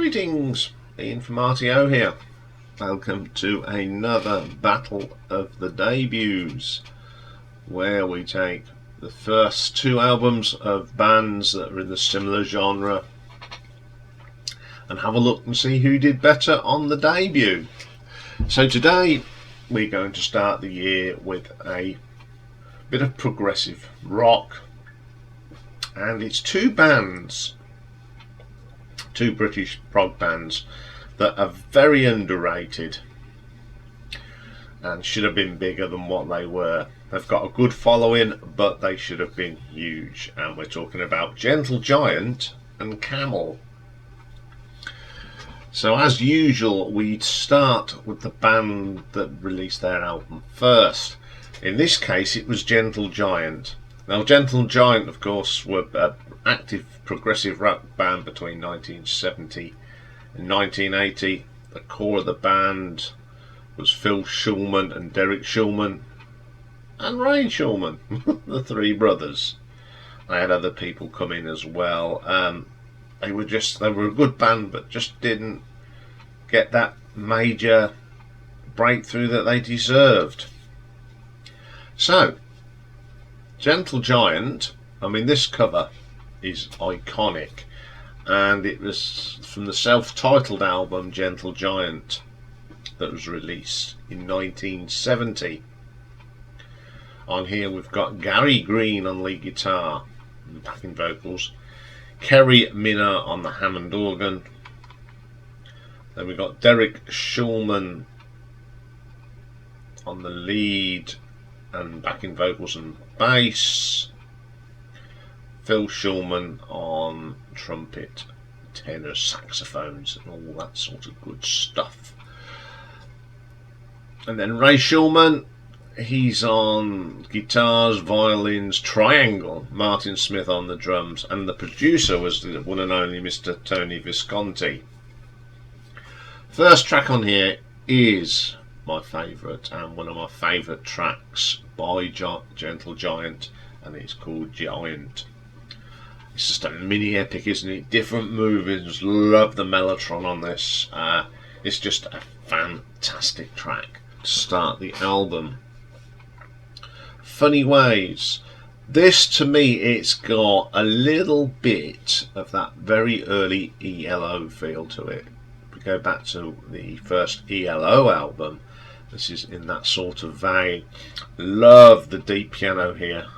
Greetings, Ian from RTO here. Welcome to another Battle of the Debuts, where we take the first two albums of bands that are in the similar genre and have a look and see who did better on the debut. So today we're going to start the year with a bit of progressive rock, and it's two bands, two British prog bands that are very underrated and should have been bigger than what they were. They've got a good following, but they should have been huge, and we're talking about Gentle Giant and Camel. So as usual, we start with the band that released their album first. In this case it was Gentle Giant. Now Gentle Giant, of course, were an active progressive rock band between 1970 and 1980. The core of the band was Phil Shulman and Derek Shulman and Ray Shulman, the three brothers. They had other people come in as well. They were a good band, but just didn't get that major breakthrough that they deserved. So Gentle Giant, I mean, this cover is iconic, and it was from the self-titled album Gentle Giant that was released in 1970. On here we've got Gary Green on lead guitar and backing vocals, Kerry Minner on the Hammond organ, then we've got Derek Shulman on the lead and backing vocals and bass, Phil Shulman on trumpet, tenor, saxophones and all that sort of good stuff. And then Ray Shulman, he's on guitars, violins, triangle, Martin Smith on the drums, and the producer was the one and only Mr. Tony Visconti. First track on here is my favourite and one of my favourite tracks by Gentle Giant, and it's called Giant. It's just a mini epic, isn't it? Different movements. Love the mellotron on this. It's just a fantastic track to start the album. Funny Ways. This, to me, it's got a little bit of that very early ELO feel to it. If we go back to the first ELO album, this is in that sort of vein. Love the deep piano here.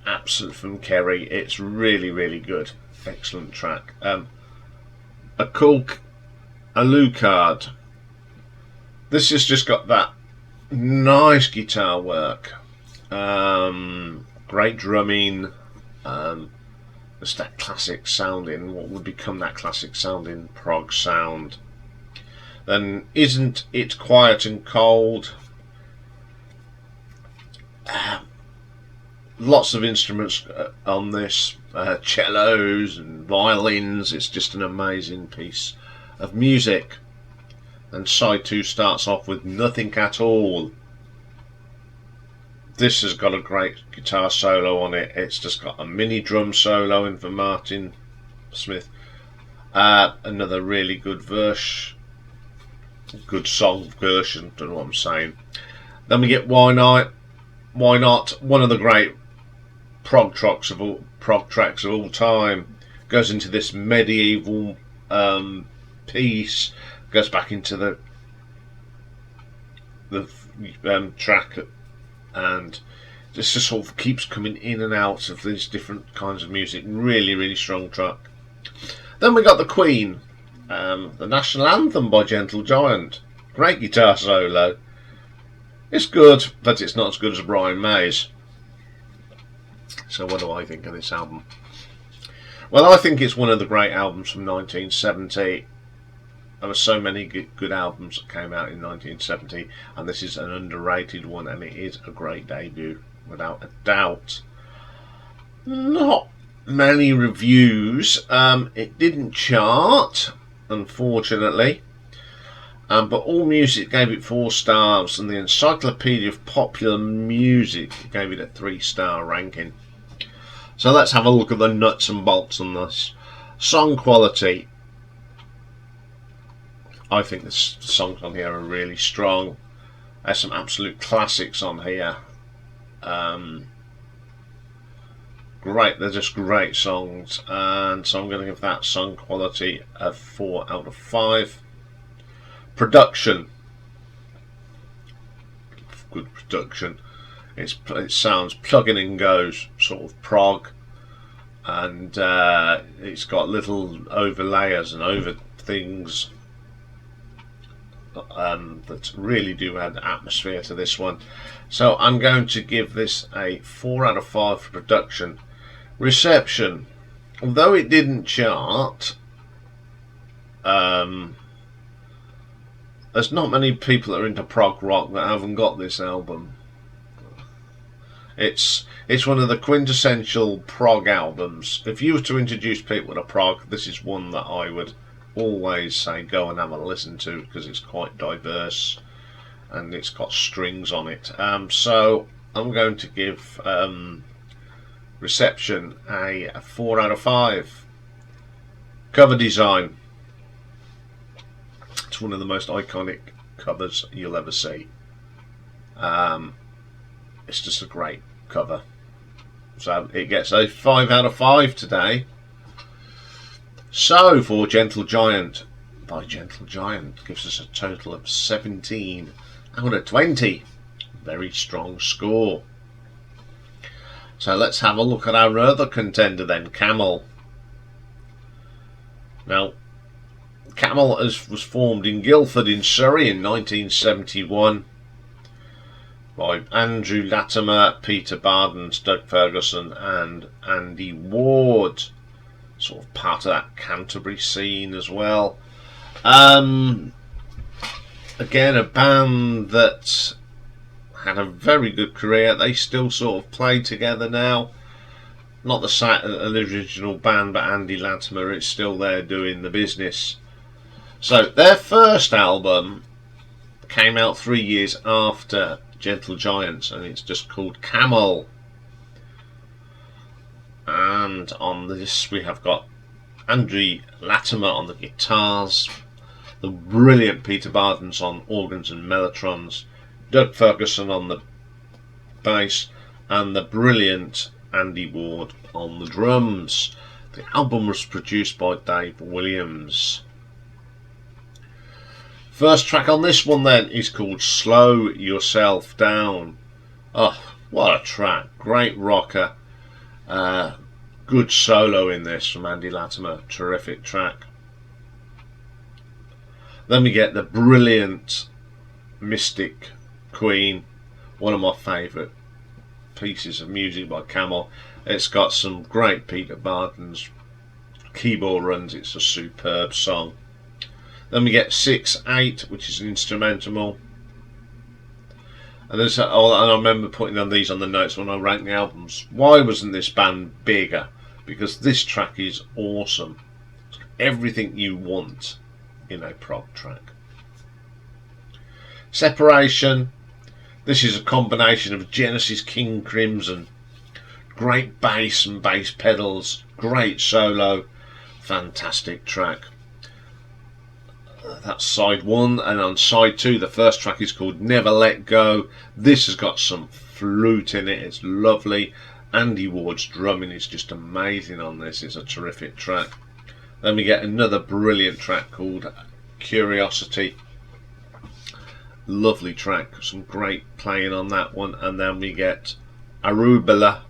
Absent from Kerry. It's really, really good. Excellent track. Alucard. This has just got that nice guitar work. Great drumming. Just that classic sounding, what would become that classic sounding prog sound. Then Isn't It Quiet and Cold? Lots of instruments on this, cellos and violins. It's just an amazing piece of music. And side 2 starts off with Nothing at All. This has got a great guitar solo on it. It's just got a mini drum solo in for Martin Smith. Another really good verse. Good song version, don't know what I'm saying. Then we get Why Not, one of the great prog tracks of all time. Goes into this medieval piece, goes back into the track, and this just sort of keeps coming in and out of these different kinds of music. Really, really strong track. Then we got The Queen, the national anthem by Gentle Giant. Great guitar solo. It's good, but it's not as good as Brian May's. So what do I think of this album? Well, I think it's one of the great albums from 1970. There were so many good albums that came out in 1970, and this is an underrated one, and it is a great debut, without a doubt. Not many reviews. It didn't chart, unfortunately. But AllMusic gave it 4 stars, and the Encyclopedia of Popular Music gave it a 3-star ranking. So let's have a look at the nuts and bolts on this. Song quality. I think the songs on here are really strong. There's some absolute classics on here. Great, they're just great songs, and so I'm going to give that song quality a 4 out of 5. Production, good production. It sounds plug-in and goes, sort of prog, and it's got little overlayers and over things that really do add atmosphere to this one. So I'm going to give this a 4 out of 5 for production. Reception, although it didn't chart, there's not many people that are into prog rock that haven't got this album. It's one of the quintessential prog albums. If you were to introduce people to prog, this is one that I would always say go and have a listen to, because it's quite diverse and it's got strings on it. So I'm going to give Reception a 4 out of 5. Cover design. It's one of the most iconic covers you'll ever see. It's just a great cover. So it gets a 5 out of 5 today. So for Gentle Giant, by Gentle Giant, gives us a total of 17 out of 20. Very strong score. So let's have a look at our other contender then, Camel. Now, Camel was formed in Guildford in Surrey in 1971 by Andrew Latimer, Peter Bardens, Doug Ferguson and Andy Ward. Sort of part of that Canterbury scene as well. Again, a band that had a very good career. They still sort of play together now. Not the original band, but Andy Latimer is still there doing the business. So their first album came out 3 years after Gentle Giant, and it's just called Camel. And on this we have got Andrew Latimer on the guitars, the brilliant Peter Bardens on organs and mellotrons, Doug Ferguson on the bass, and the brilliant Andy Ward on the drums. The album was produced by Dave Williams. First track on this one then is called Slow Yourself Down. Oh, what a track. Great rocker. Good solo in this from Andy Latimer. Terrific track. Then we get the brilliant Mystic Queen, one of my favourite pieces of music by Camel. It's got some great Peter Bardens keyboard runs. It's a superb song. Then we get 6-8, which is an instrumental. And I remember putting on these on the notes when I ranked the albums. Why wasn't this band bigger? Because this track is awesome. It's everything you want in a prog track. Separation. This is a combination of Genesis King Crimson. Great bass and bass pedals. Great solo. Fantastic track. That's side 1, and on side 2 the first track is called Never Let Go. This has got some flute in it. It's lovely. Andy Ward's drumming is just amazing on this. It's a terrific track. Then we get another brilliant track called Curiosity. Lovely track. Some great playing on that one. And then we get Arubaluba.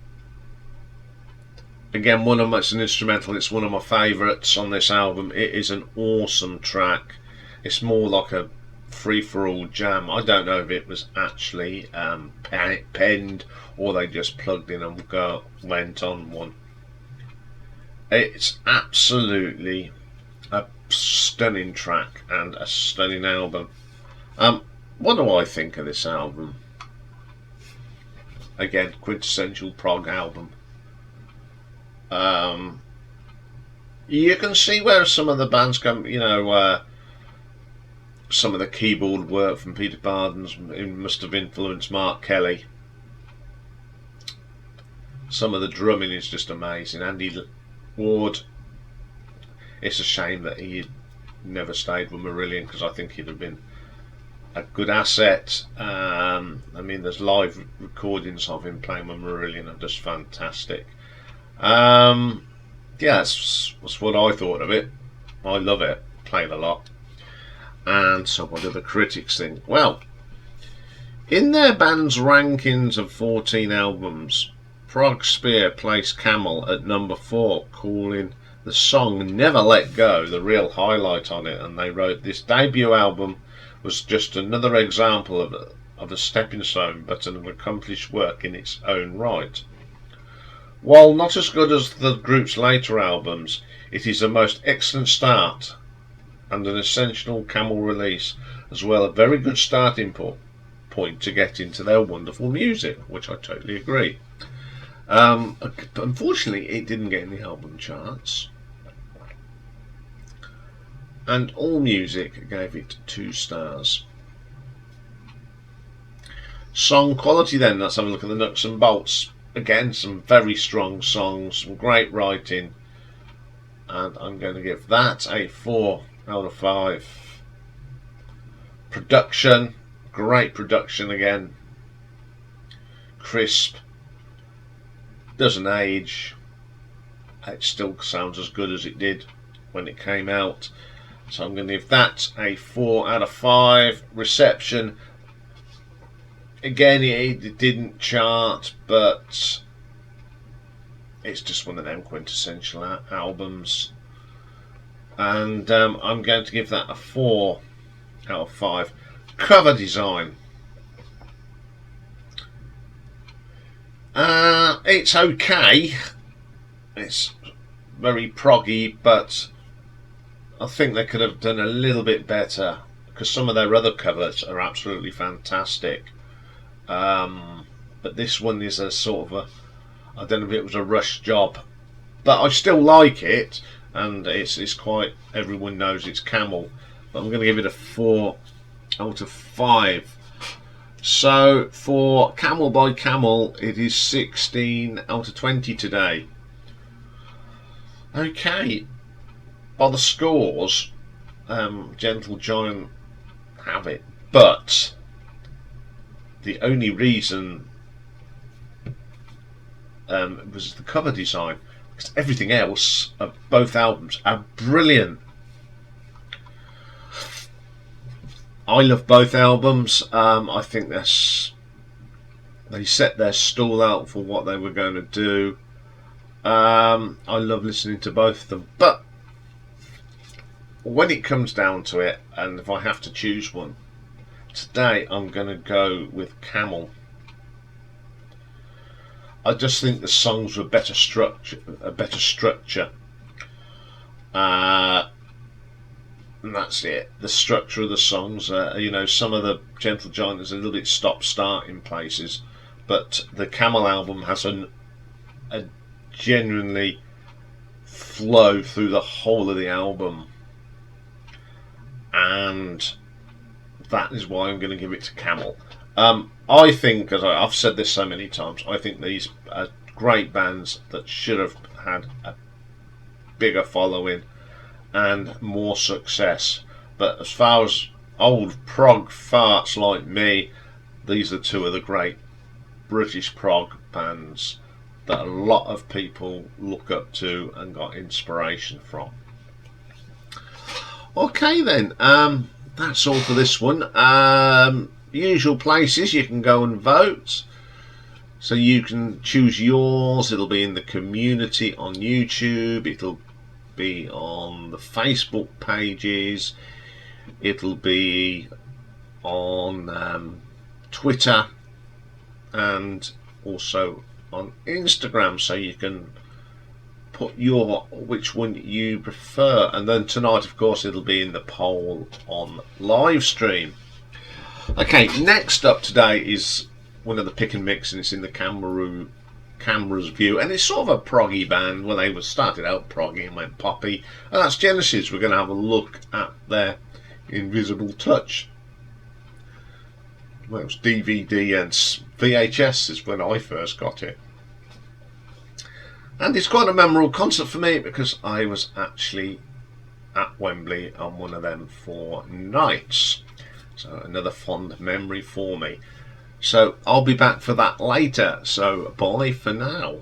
Again, it's an instrumental. It's one of my favourites on this album. It is an awesome track. It's more like a free-for-all jam. I don't know if it was actually penned or they just plugged in and went on one. It's absolutely a stunning track and a stunning album. What do I think of this album? Again, quintessential prog album. You can see where some of the bands come, some of the keyboard work from Peter Bardens must have influenced Mark Kelly. Some of the drumming is just amazing. Andy Ward, it's a shame that he never stayed with Marillion, because I think he'd have been a good asset. I mean, there's live recordings of him playing with Marillion are just fantastic. Yeah, that's what I thought of it. I love it. Played a lot. And so what do the critics think? Well, in their band's rankings of 14 albums, Prog Spear placed Camel at number 4, calling the song Never Let Go the real highlight on it, and they wrote, this debut album was just another example of a stepping stone, but an accomplished work in its own right. While not as good as the group's later albums, it is a most excellent start and an essential Camel release, as well a very good starting point to get into their wonderful music, which I totally agree. Unfortunately, it didn't get in the album charts, and AllMusic gave it 2 stars. Song quality then, let's have a look at the nuts and bolts. Again, some very strong songs, some great writing, and I'm going to give that a 4 out of 5. Production, great production again, crisp, doesn't age, it still sounds as good as it did when it came out. So I'm going to give that a 4 out of 5. Reception, again, it didn't chart, but it's just one of them quintessential albums. And I'm going to give that a 4 out of 5. Cover design. It's okay. It's very proggy, but I think they could have done a little bit better, because some of their other covers are absolutely fantastic. But this one is a sort of I don't know if it was a rush job, but I still like it, and it's quite, everyone knows it's Camel, but I'm going to give it a 4 out of 5. So for Camel by Camel, it is 16 out of 20 today. Okay, by the scores, Gentle Giant have it, but the only reason was the cover design, because everything else of both albums are brilliant. I love both albums. I think they set their stall out for what they were going to do. I love listening to both of them, but when it comes down to it, and if I have to choose one, today I'm going to go with Camel. I just think the songs were a better structure. And that's it. The structure of the songs, you know, some of the Gentle Giant is a little bit stop-start in places, but the Camel album has a genuinely flow through the whole of the album, and that is why I'm going to give it to Camel. I think, as I've said this so many times, I think these are great bands that should have had a bigger following and more success. But as far as old prog farts like me, these are 2 of the great British prog bands that a lot of people look up to and got inspiration from. Okay then, that's all for this one. Usual places you can go and vote, so you can choose yours. It'll be in the community on YouTube, it'll be on the Facebook pages, it'll be on Twitter, and also on Instagram, so you can put which one you prefer. And then tonight, of course, it'll be in the poll on live stream. Okay, next up today is one of the pick and mix, and it's in the Camera's View, and it's sort of a proggy band. Well, they started out proggy and went poppy, and that's Genesis. We're going to have a look at their Invisible Touch. Well, it was DVD and VHS is when I first got it. And it's quite a memorable concert for me because I was actually at Wembley on one of them 4 nights. So another fond memory for me. So I'll be back for that later. So bye for now.